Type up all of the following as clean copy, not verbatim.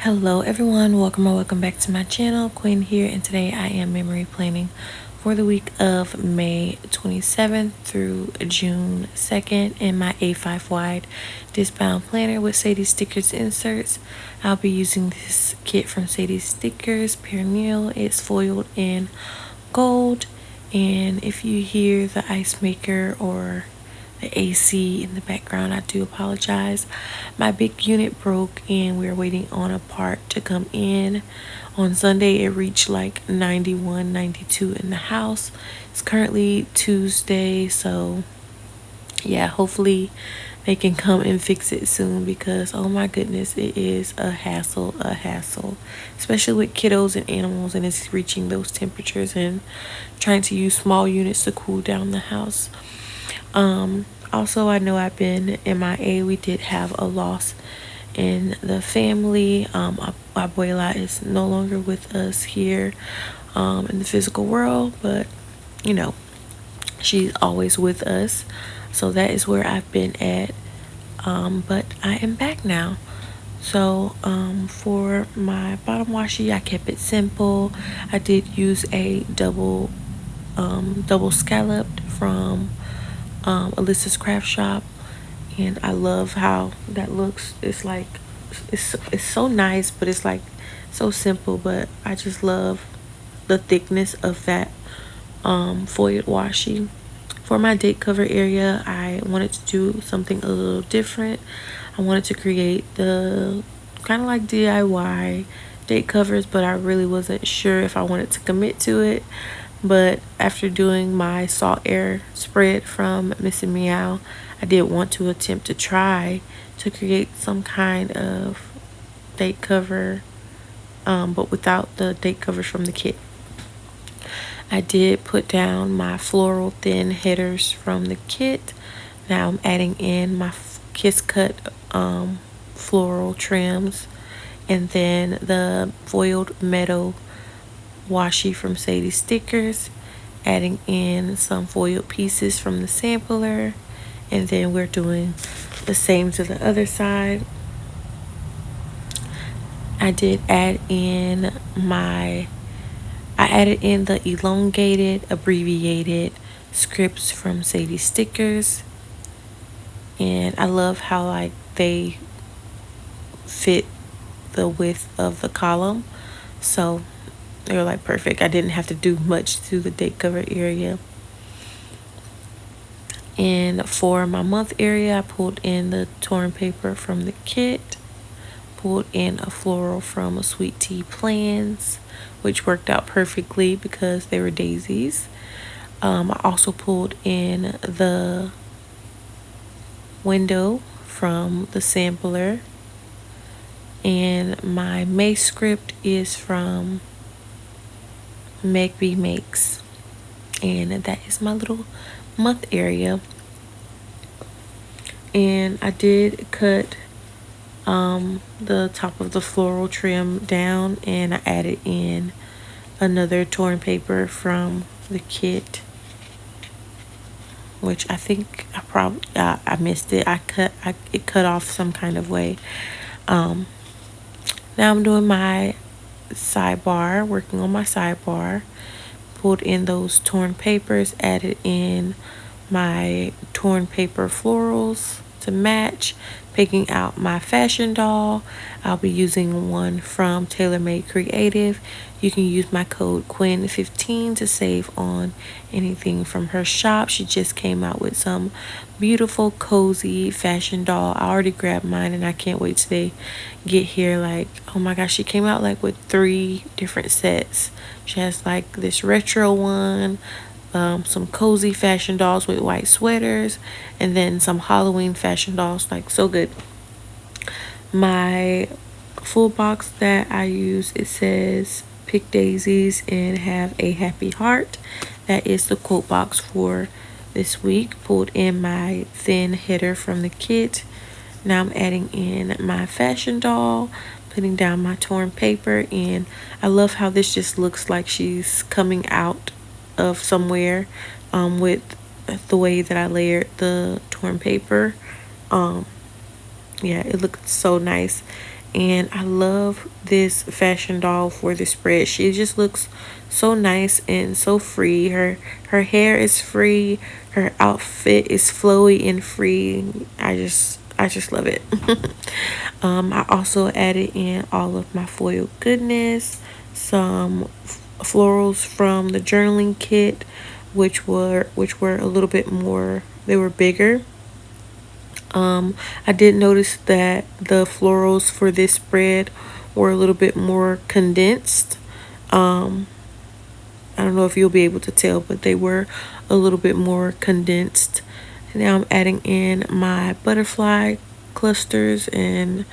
Hello everyone, welcome or welcome back to my channel. Queen here, and today I am memory planning for the week of May 27th through June 2nd in my A5 wide discbound planner with Sadie Stickers inserts. I'll be using this kit from Sadie Stickers, Perennial. It's foiled in gold, and if you hear the ice maker or the AC in the background, I do apologize. My big unit broke and we're waiting on a part to come in. On Sunday it reached like 91, 92 in the house. It's currently Tuesday, so yeah, hopefully they can come and fix it soon, because oh my goodness, it is a hassle, especially with kiddos and animals, and it's reaching those temperatures and trying to use small units to cool down the house. Also, I know I've been MIA. We did have a loss in the family. Abuela is no longer with us here in the physical world, but you know, she's always with us. So that is where I've been at. But I am back now. So for my bottom washi, I kept it simple. I did use a double scalloped from Alyssa's craft shop, and I love how that looks. It's like it's so nice, but it's like so simple, but I just love the thickness of that foiled washi. For my date cover area, I wanted to do something a little different. I wanted to create the kind of like DIY date covers, but I really wasn't sure if I wanted to commit to it. But after doing my salt air spread from Miss and Meow, I did want to attempt to try to create some kind of date cover, but without the date covers from the kit. I did put down my floral thin headers from the kit. Now I'm adding in my kiss cut floral trims, and then the foiled meadow washi from Sadie Stickers, adding in some foiled pieces from the sampler, and then we're doing the same to the other side. I added in the elongated, abbreviated scripts from Sadie Stickers, and I love how like they fit the width of the column, so they were like perfect. I didn't have to do much to the date cover area. And for my month area, I pulled in the torn paper from the kit, pulled in a floral from a Sweet Tea Plans, which worked out perfectly because they were daisies. I also pulled in the window from the sampler, and my May script is from Meg B Makes, and that is my little month area. And I did cut the top of the floral trim down, and I added in another torn paper from the kit, which I think I missed it. It cut off some kind of way. Now I'm doing my sidebar, working on my sidebar. Pulled in those torn papers, added in my torn paper florals to match, picking out my fashion doll. I'll be using one from TaylorMade Creative. You can use my code Quen15 to save on anything from her shop. She just came out with some beautiful cozy fashion doll. I already grabbed mine and I can't wait till they get here. Like, oh my gosh, she came out like with 3 different sets. She has like this retro one, some cozy fashion dolls with white sweaters, and then some Halloween fashion dolls. Like, so good. My full box that I use, it says pick daisies and have a happy heart. That is the quote box for this week. Pulled in my thin header from the kit. Now I'm adding in my fashion doll, putting down my torn paper, and I love how this just looks like she's coming out of somewhere with the way that I layered the torn paper. Yeah, it looked so nice. and I love this fashion doll for the spread. She just looks so nice and so free. Her hair is free, her outfit is flowy and free. I just love it. I also added in all of my foil goodness, some florals from the journaling kit, which were a little bit more, they were bigger. I did notice that the florals for this spread were a little bit more condensed. Um, I don't know if you'll be able to tell, but they were a little bit more condensed. Now I'm adding in my butterfly clusters and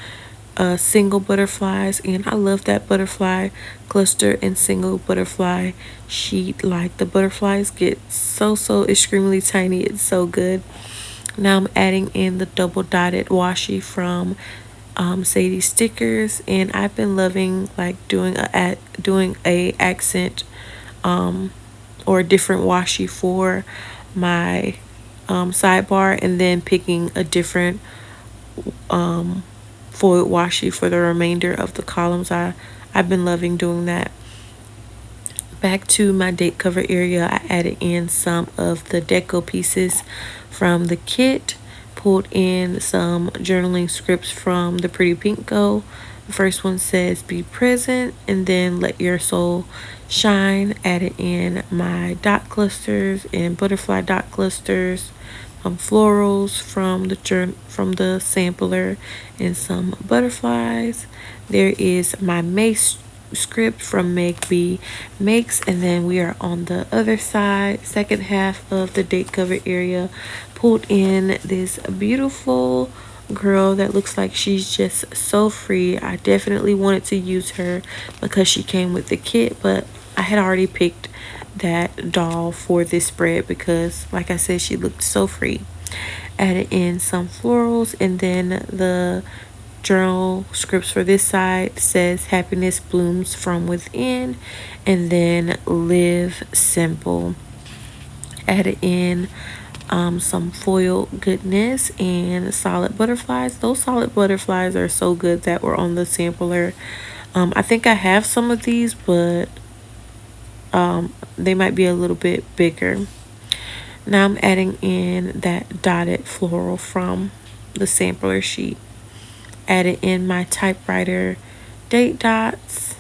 single butterflies, and I love that butterfly cluster and single butterfly sheet. Like, the butterflies get so extremely tiny. It's so good. Now I'm adding in the double dotted washi from Sadie Stickers, and I've been loving like doing a accent or a different washi for my sidebar, and then picking a different foiled washi for the remainder of the columns. I've been loving doing that. Back to my date cover area, I added in some of the deco pieces from the kit, pulled in some journaling scripts from the Pretty Pink Go. The first one says be present and then let your soul shine. Added in my dot clusters and butterfly dot clusters, florals from the sampler, and some butterflies. There is my Mace script from Make Be Makes, and then we are on the other side, second half of the date cover area. Pulled in this beautiful girl that looks like she's just so free. I definitely wanted to use her because she came with the kit, but I had already picked that doll for this spread because, like I said, she looked so free. Added in some florals, and then the journal scripts for this side says happiness blooms from within, and then live simple. Added in some foil goodness and solid butterflies. Those solid butterflies are so good that were on the sampler. I think I have some of these, but they might be a little bit bigger. Now I'm adding in that dotted floral from the sampler sheet. Added in my typewriter date dots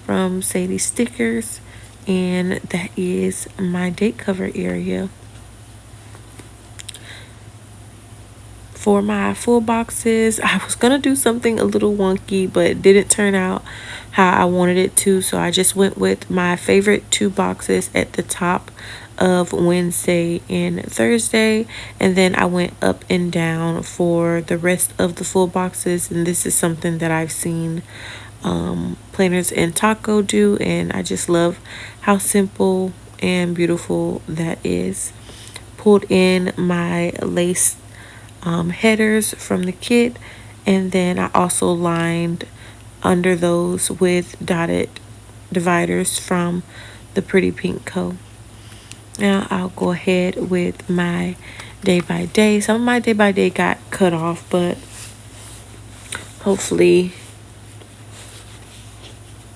from Sadie Stickers, and that is my date cover area. For my full boxes, I was gonna do something a little wonky, but it didn't turn out how I wanted it to, so I just went with my favorite two boxes at the top of Wednesday and Thursday, and then I went up and down for the rest of the full boxes. And this is something that I've seen Planners and Taco do, and I just love how simple and beautiful that is. Pulled in my lace headers from the kit, and then I also lined under those with dotted dividers from the Pretty Pink Co. Now I'll go ahead with my day by day. Some of my day by day got cut off, but hopefully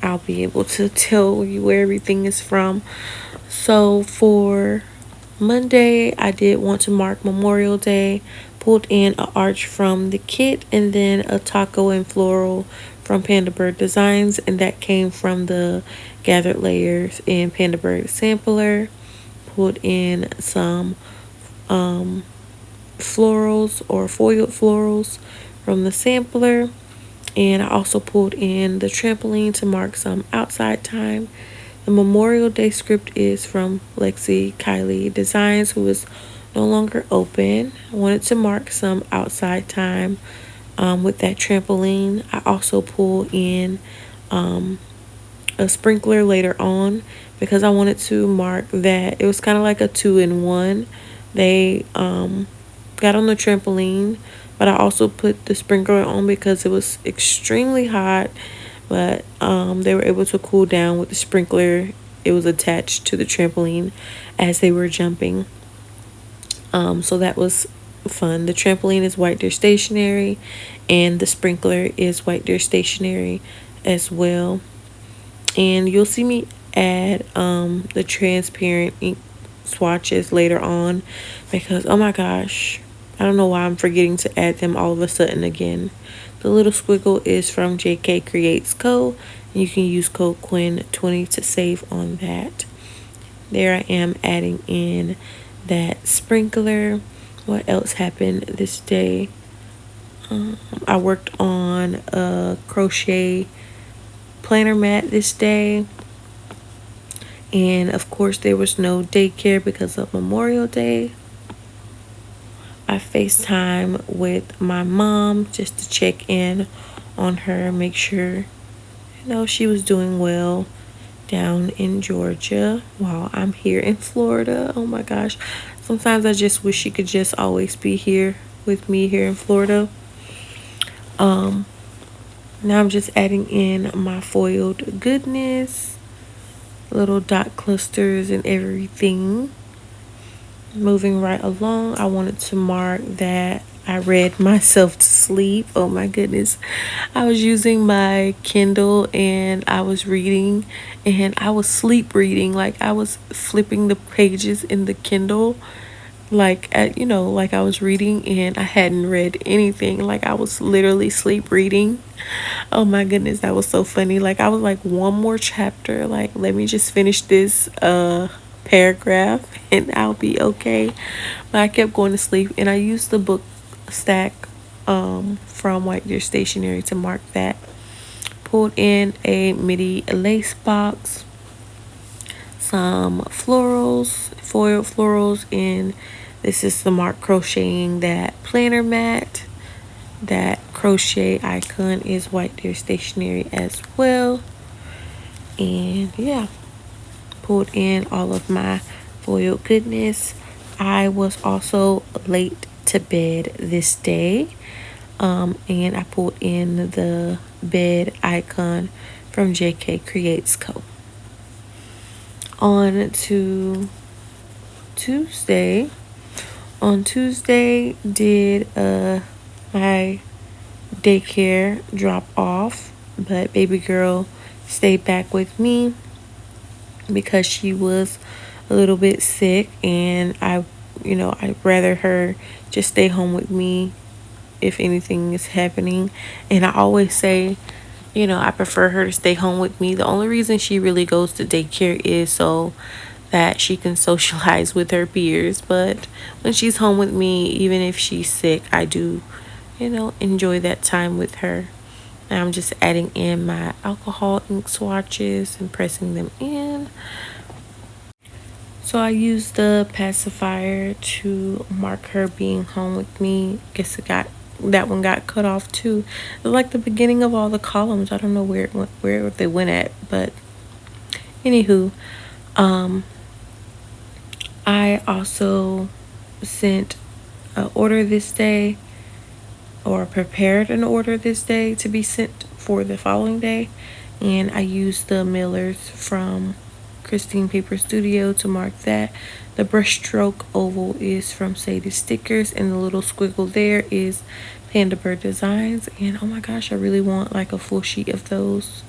I'll be able to tell you where everything is from. So for Monday, I did want to mark Memorial Day. Pulled in an arch from the kit, and then a taco and floral from Panda Bird Designs, and that came from the gathered layers in Panda Bird sampler. Pulled in some florals or foiled florals from the sampler, and I also pulled in the trampoline to mark some outside time. The Memorial Day script is from Kylie Designs, who is no longer open. I wanted to mark some outside time with that trampoline. I also pulled in a sprinkler later on because I wanted to mark that it was kind of like a 2-in-1. They got on the trampoline, but I also put the sprinkler on because it was extremely hot, but they were able to cool down with the sprinkler. It was attached to the trampoline as they were jumping. So that was fun. The trampoline is White Deer Stationery, and the sprinkler is White Deer Stationery as well. And you'll see me add the transparent ink swatches later on, because oh my gosh, I don't know why I'm forgetting to add them all of a sudden again. The little squiggle is from JK Creates Co. And you can use code Quen20 to save on that. There I am adding in that sprinkler. What else happened this day? I worked on a crochet planner mat this day. And of course there was no daycare because of Memorial Day. I FaceTime with my mom just to check in on her, make sure, she was doing well down in Georgia while I'm here in Florida. Oh my gosh. Sometimes I just wish she could just always be here with me here in Florida. Now I'm just adding in my foiled goodness, little dot clusters and everything. Moving right along, I wanted to mark that I read myself to sleep. Oh my goodness. I was using my Kindle and I was reading, and I was sleep reading. Like I was flipping the pages in the Kindle like like I was reading, and I hadn't read anything. Like I was literally sleep reading. Oh my goodness, that was so funny. Like I was like, one more chapter, like let me just finish this paragraph and I'll be okay. But I kept going to sleep, and I used the book stack from White Deer Stationery to mark that. Pulled in a midi lace box, some florals, foiled florals, and this is the mark crocheting that planner mat. That crochet icon is White Deer Stationery as well. And yeah, pulled in all of my foiled goodness. I was also late to bed this day, and I pulled in the bed icon from JK Creates Co. On to Tuesday. On Tuesday, did my daycare drop off, but baby girl stayed back with me because she was a little bit sick, and I'd rather her just stay home with me if anything is happening. And I always say, I prefer her to stay home with me. The only reason she really goes to daycare is so that she can socialize with her peers. But when she's home with me, even if she's sick, I do, enjoy that time with her. And I'm just adding in my alcohol ink swatches and pressing them in. So I used the pacifier to mark her being home with me. Guess that one got cut off too. It was like the beginning of all the columns. I don't know where they went at, but anywho, I also sent an order this day, or prepared an order this day to be sent for the following day, and I used the mailers from Christine Paper Studio to mark that. The brushstroke oval is from Sadie Stickers, and the little squiggle there is Panda Bird Designs. And oh my gosh, I really want like a full sheet of those.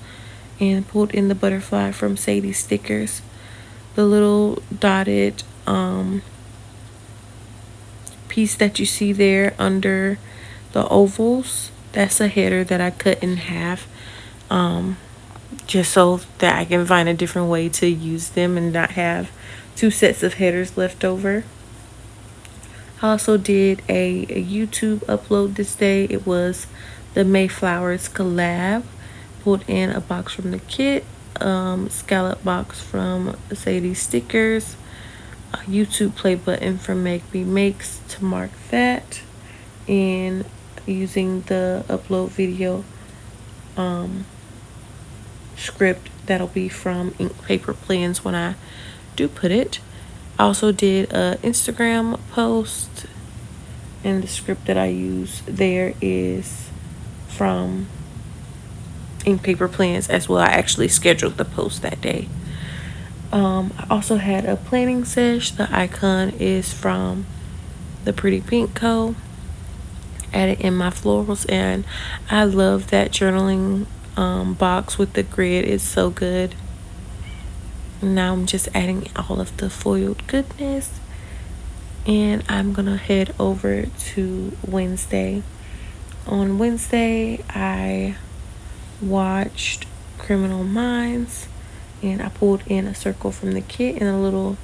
And pulled in the butterfly from Sadie Stickers. The little dotted piece that you see there under the ovals, that's a header that I cut in half, just so that I can find a different way to use them and not have two sets of headers left over. I also did a YouTube upload this day. It was the Mayflowers collab. Pulled in a box from the kit, scallop box from Sadie Stickers, a YouTube play button from Make Me Makes to mark that, and using the upload video script that'll be from Ink Paper Plans when I do put it. I also did a Instagram post, and the script that I use there is from Ink Paper Plans as well. I actually scheduled the post that day. I also had a planning sesh. The icon is from the Pretty Pink Co. added in my florals, and I love that journaling box with the grid. It's so good. Now I'm just adding all of the foiled goodness, and I'm gonna head over to Wednesday. On Wednesday, I watched Criminal Minds, and I pulled in a circle from the kit and a little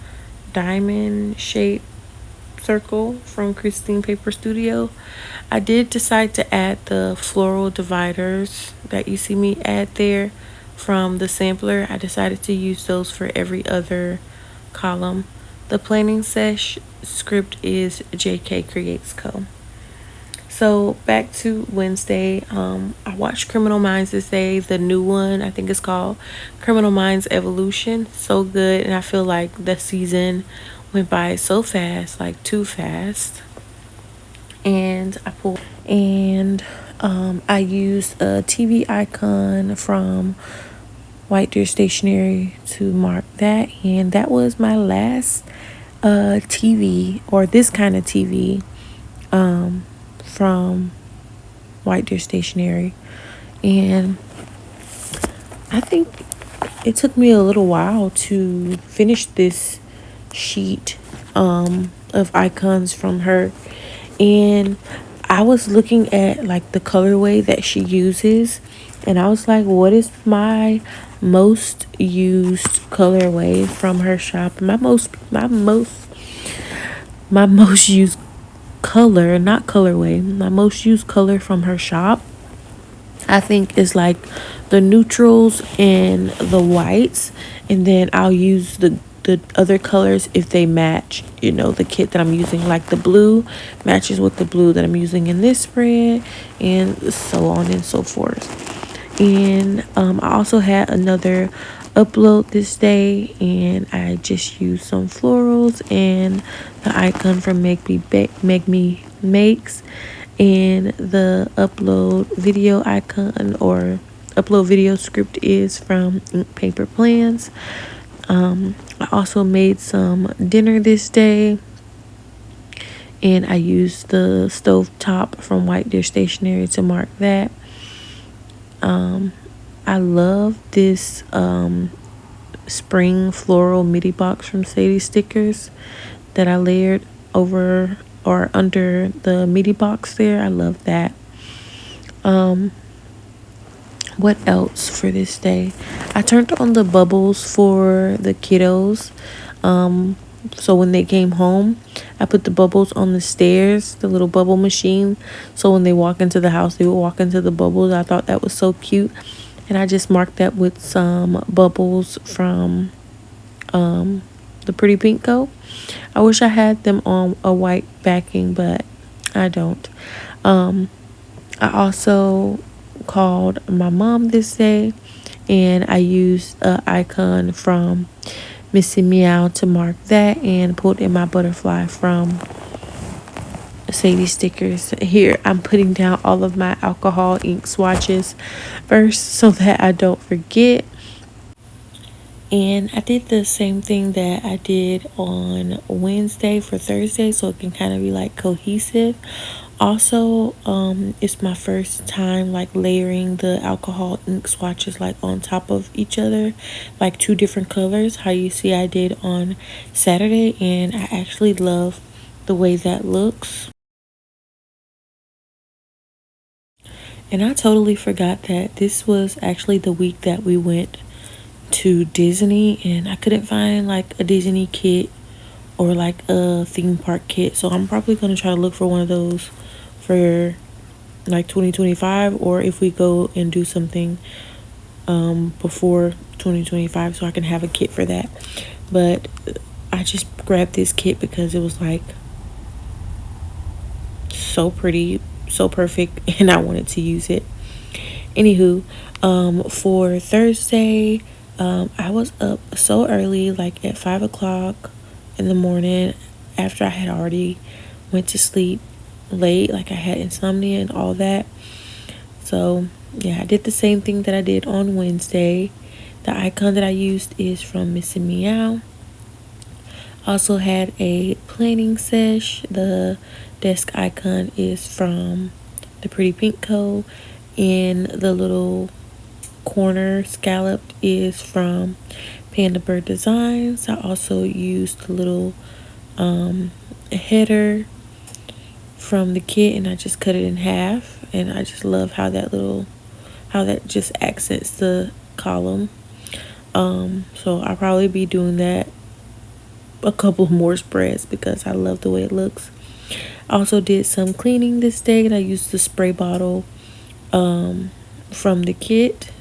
diamond shaped circle from Christine Paper Studio. I did decide to add the floral dividers that you see me add there from the sampler. I decided to use those for every other column. The planning sesh script is JK Creates Co. So back to Wednesday. I watched Criminal Minds this day, the new one. I think it's called Criminal Minds Evolution. So good, and I feel like the season went by so fast, like too fast. And I used a TV icon from White Deer Stationery to mark that, and that was my last TV, or this kind of TV, from White Deer Stationery. And I think it took me a little while to finish this sheet of icons from her, and I was looking at like the colorway that she uses, and I was like, what is my most used colorway from her shop? My most used color, not colorway, my most used color from her shop, I think, is like the neutrals and the whites, and then I'll use the other colors if they match, the kit that I'm using. Like the blue matches with the blue that I'm using in this spread, and so on and so forth. And I also had another upload this day, and I just used some florals and the icon from Make Me Makes, and the upload video icon or upload video script is from Ink Paper Plans. I also made some dinner this day, and I used the stove top from White Deer Stationery to mark that. I love this spring floral midi box from Sadie Stickers that I layered over or under the midi box there. I love that. What else for this day? I turned on the bubbles for the kiddos. So when they came home, I put the bubbles on the stairs, the little bubble machine. So when they walk into the house, they would walk into the bubbles. I thought that was so cute. And I just marked that with some bubbles from the Pretty Pink Co. I wish I had them on a white backing, but I don't. I also called my mom this day, and I used an icon from Missy Meow to mark that, and pulled in my butterfly from Sadie Stickers. Here I'm putting down all of my alcohol ink swatches first so that I don't forget. And I did the same thing that I did on Wednesday for Thursday, so it can kind of be like cohesive. Also, it's my first time like layering the alcohol ink swatches like on top of each other, like two different colors, how you see I did on Saturday, and I actually love the way that looks. And I totally forgot that this was actually the week that we went to Disney, and I couldn't find like a Disney kit or like a theme park kit, so I'm probably going to try to look for one of those for like 2025, or if we go and do something before 2025, so I can have a kit for that. But I just grabbed this kit because it was like so pretty, so perfect, and I wanted to use it. Anywho, for Thursday, I was up so early, like at 5 o'clock in the morning, after I had already went to sleep late, like I had insomnia and all that. So yeah, I did the same thing that I did on Wednesday. The icon that I used is from Missy Meow. Also had a planning sesh. The desk icon is from the Pretty Pink Co. And the little corner scalloped is from Panda Bird Designs. I also used the little header from the kit, and I just cut it in half, and I just love how that just accents the column. So I'll probably be doing that a couple more spreads because I love the way it looks. I also did some cleaning this day, and I used the spray bottle from the kit.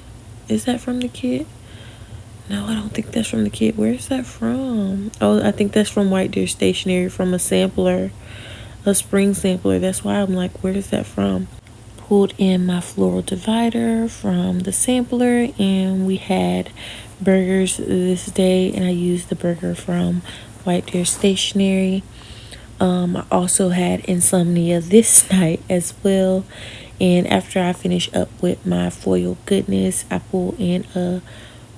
Is that from the kit? No, I don't think that's from the kit. Where's that from? Oh, I think that's from White Deer Stationery, from a sampler, a spring sampler. That's why I'm like, where is that from? Pulled in my floral divider from the sampler, and we had burgers this day, and I used the burger from White Deer Stationery. I also had insomnia this night as well, and after I finish up with my foil goodness, I pulled in a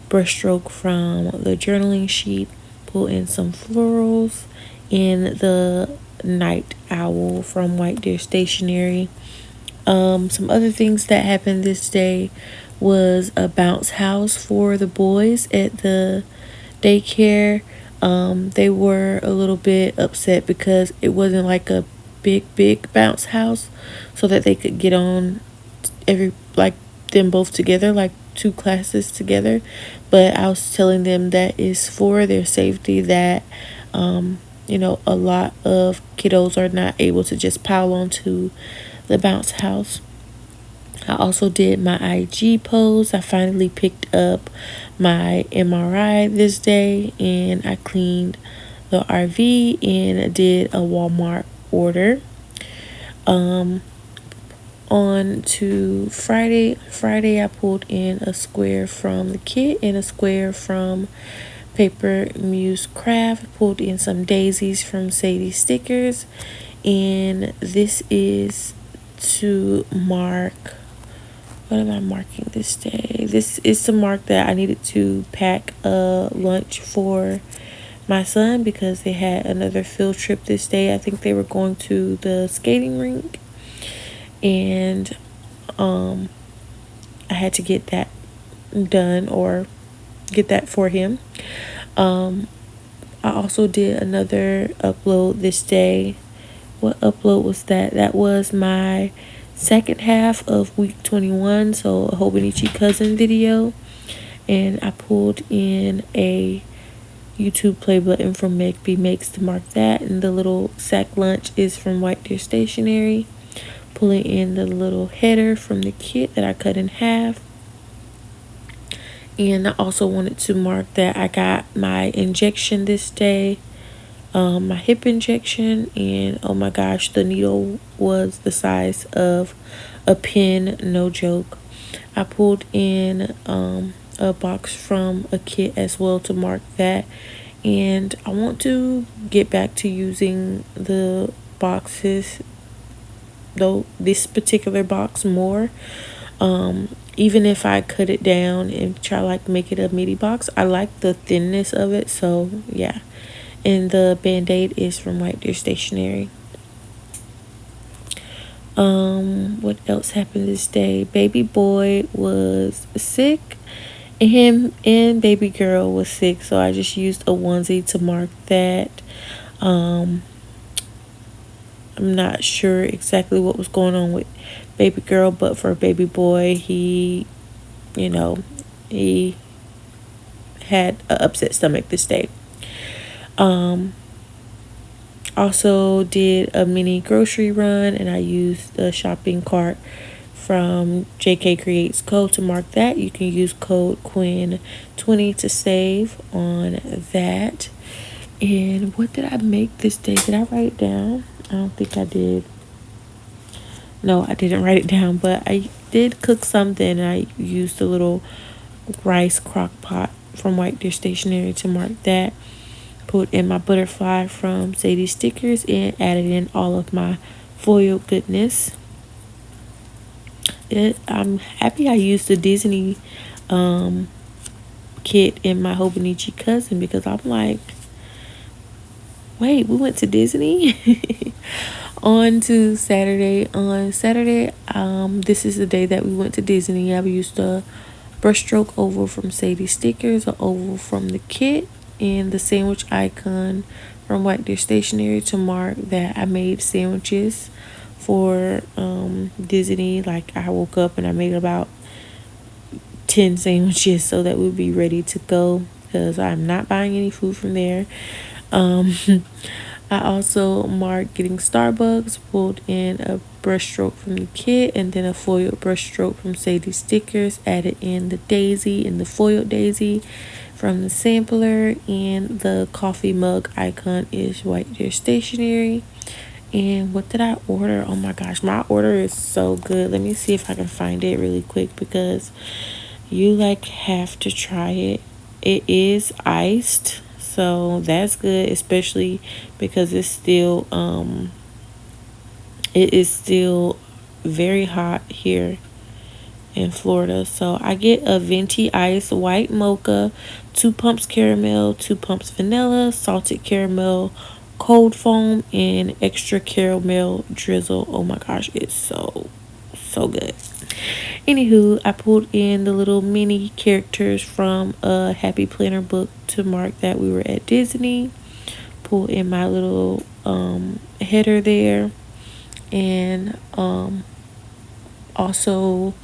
brushstroke from the journaling sheet, pull in some florals, in the night owl from White Deer Stationery. Some other things that happened this day was a bounce house for the boys at the daycare. They were a little bit upset because it wasn't like a big bounce house, so that they could get on them both together, like two classes together. But I was telling them that is for their safety, that a lot of kiddos are not able to just pile onto the bounce house. I also did my IG pose. I finally picked up my MRI this day, and I cleaned the RV and did a Walmart order. On to Friday. I pulled in a square from the kit and a square from Paper Muse Craft. Pulled in some daisies from Sadie Stickers, and this is to mark, what am I marking this day? This is to mark that I needed to pack a lunch for my son because they had another field trip this day. I think they were going to the skating rink, and I had to get that done, or get that for him. I also did another upload this day. What upload was that? That was my second half of week 21, so a Hobonichi cousin video, and I pulled in a YouTube play button from Meg B Makes to mark that, and the little sack lunch is from White Deer Stationery. Pulling in the little header from the kit that I cut in half, and I also wanted to mark that I got my injection this day, my hip injection, and oh my gosh, the needle was the size of a pin, no joke. I pulled in a box from a kit as well to mark that, and I want to get back to using the boxes, though this particular box, more. Even if I cut it down and try make it a midi box, I like the thinness of it, so yeah. And the band-aid is from White Deer Stationery. What else happened this day? Baby boy was sick, and him and baby girl was sick, so I just used a onesie to mark that. I'm not sure exactly what was going on with baby girl, but for baby boy, he had an upset stomach this day. Also did a mini grocery run, and I used the shopping cart from JK Creates Co. to mark that. You can use code Quen20 to save on that. And what did I make this day? Did I write it down? I don't think I did. No, I didn't write it down, but I did cook something. I used a little rice crock pot from White Deer Stationery to mark that. Put in my butterfly from Sadie Stickers and added in all of my foil goodness. I'm happy I used the Disney kit in my Hobonichi cousin, because I'm like, wait, we went to Disney on to Saturday. On Saturday, this is the day that we went to Disney. I used a brushstroke oval from Sadie Stickers, an oval from the kit, and the sandwich icon from White Deer Stationery to mark that I made sandwiches for Disney. Like, I woke up and I made about 10 sandwiches so that we'd be ready to go, because I'm not buying any food from there. um I also marked getting Starbucks, pulled in a brushstroke from the kit, and then a foiled brushstroke from Sadie Stickers, added in the daisy and the foiled daisy from the sampler, and the coffee mug icon is White Deer Stationery. And what did I order? Oh my gosh, my order is so good. Let me see if I can find it really quick, because you like have to try it. It is iced, so that's good, especially because it is still very hot here in Florida. So I get a venti ice white mocha, 2 pumps caramel, 2 pumps vanilla, salted caramel, cold foam, and extra caramel drizzle. Oh my gosh, it's so good. Anywho, I pulled in the little mini characters from a Happy Planner book to mark that we were at Disney. Pulled in my little header there. And also,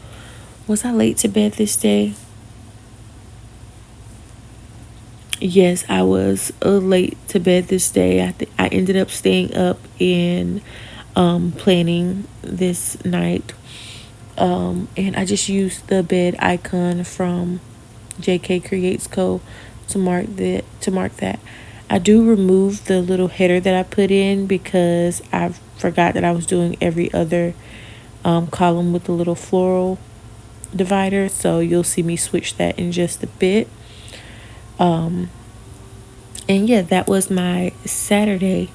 was I late to bed this day? Yes, I was late to bed this day. I ended up staying up and planning this night. And I just used the bed icon from JK Creates Co. to mark that. I do remove the little header that I put in, because I forgot that I was doing every other column with the little floral divider. So you'll see me switch that in just a bit. And yeah, that was my Saturday.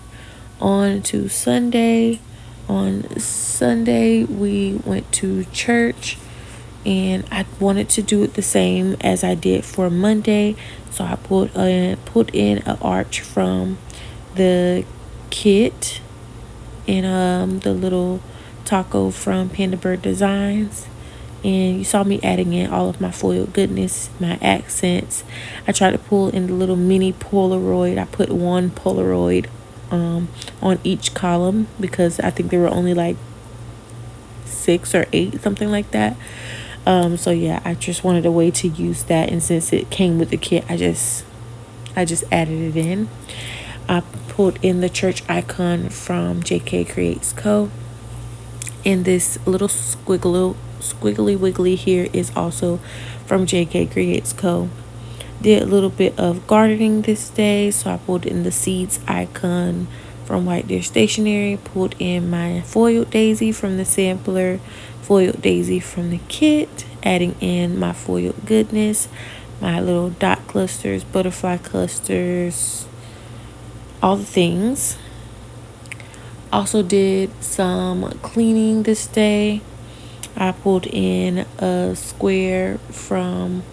On to Sunday. On Sunday, we went to church, and I wanted to do it the same as I did for Monday. So I put in an arch from the kit, and the little taco from Panda Bird Designs. And you saw me adding in all of my foiled goodness, my accents. I tried to pull in the little mini Polaroid. I put one Polaroid on each column, because I think there were only like 6 or 8, something like that. So yeah, I just wanted a way to use that, and since it came with the kit, I just added it in. I pulled in the church icon from JK Creates Co. And this little squiggly wiggly here is also from JK Creates Co. Did a little bit of gardening this day, so I pulled in the seeds icon from White Deer Stationery, pulled in my foiled daisy from the sampler, foiled daisy from the kit, adding in my foiled goodness, my little dot clusters, butterfly clusters, all the things. Also did some cleaning this day. I pulled in a square from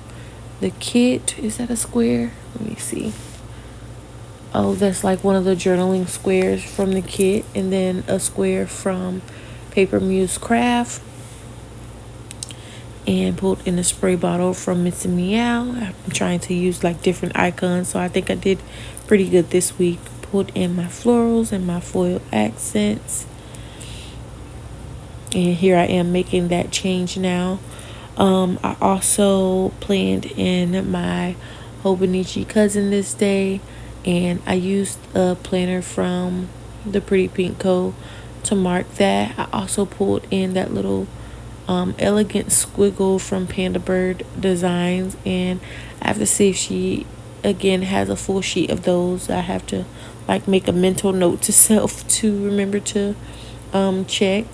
the kit. Is that a square? Let me see. Oh, that's like one of the journaling squares from the kit, and then a square from Paper Muse Craft, and pulled in a spray bottle from Miss Meow. I'm trying to use like different icons, so I think I did pretty good this week. Pulled in my florals and my foil accents, and here I am making that change now. I also planned in my Hobonichi cousin this day, and I used a planner from the Pretty Pink Co. to mark that. I also pulled in that little elegant squiggle from Panda Bird Designs, and I have to see if she again has a full sheet of those. I have to like make a mental note to self to remember to check.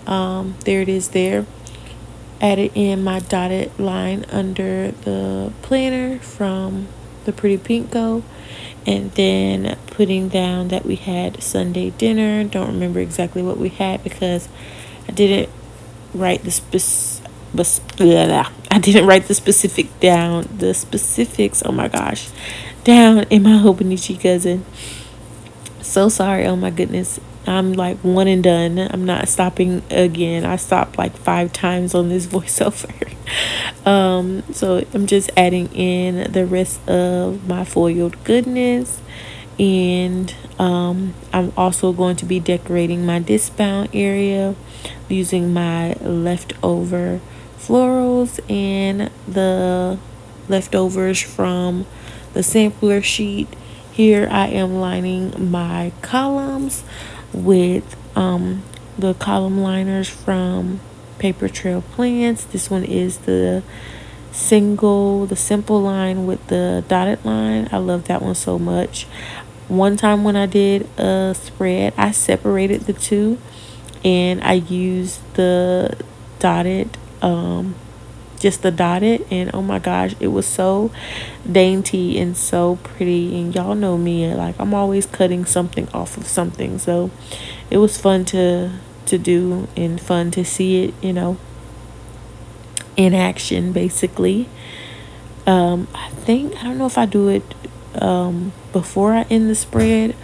There it is there. Added in my dotted line under the planner from the Pretty Pink Co. And then putting down that we had Sunday dinner. Don't remember exactly what we had, because I didn't write the specifics down, oh my gosh, down in my Hobonichi cousin. So sorry. Oh my goodness. I'm like one and done. I'm not stopping again. I stopped like 5 times on this voiceover. So I'm just adding in the rest of my foiled goodness. And I'm also going to be decorating my discount area using my leftover florals and the leftovers from the sampler sheet. Here I am lining my columns with the column liners from Paper Trail Plans. This one is the simple line with the dotted line. I love that one so much. One time when I did a spread, I separated the two and I used the dotted just the dotted, and oh my gosh, it was so dainty and so pretty. And y'all know me, like I'm always cutting something off of something, so it was fun to do and fun to see it, in action basically. I don't know if I do it before I end the spread,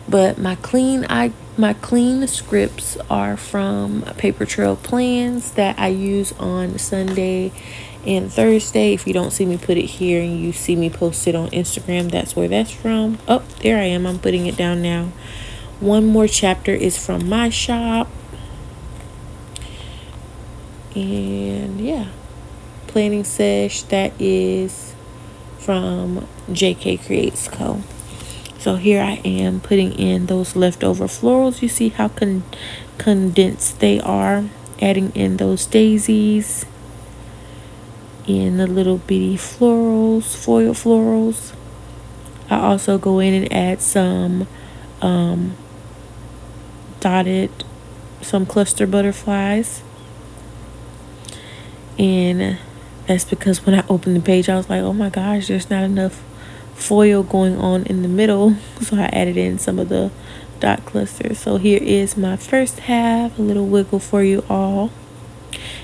but my clean scripts are from Paper Trail Plans that I use on Sunday and Thursday. If you don't see me put it here and you see me post it on Instagram, that's where that's from. Oh, there I am. I'm putting it down now. One more chapter is from my shop. And yeah, planning sesh, that is from JK Creates Co. So here I am putting in those leftover florals. You see how condensed they are. Adding in those daisies and the little bitty florals, foil florals. I also go in and add some some cluster butterflies. And that's because when I opened the page, I was like, oh my gosh, there's not enough foil going on in the middle. So I added in some of the dot clusters. So here is my first half, a little wiggle for you all.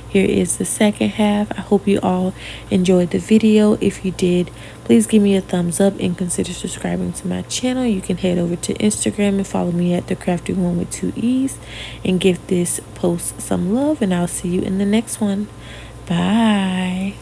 Here is the second half. I hope you all enjoyed the video. If you did, please give me a thumbs up and consider subscribing to my channel. You can head over to Instagram and follow me at the crafty one with 2 E's and give this post some love, and I'll see you in the next one. Bye.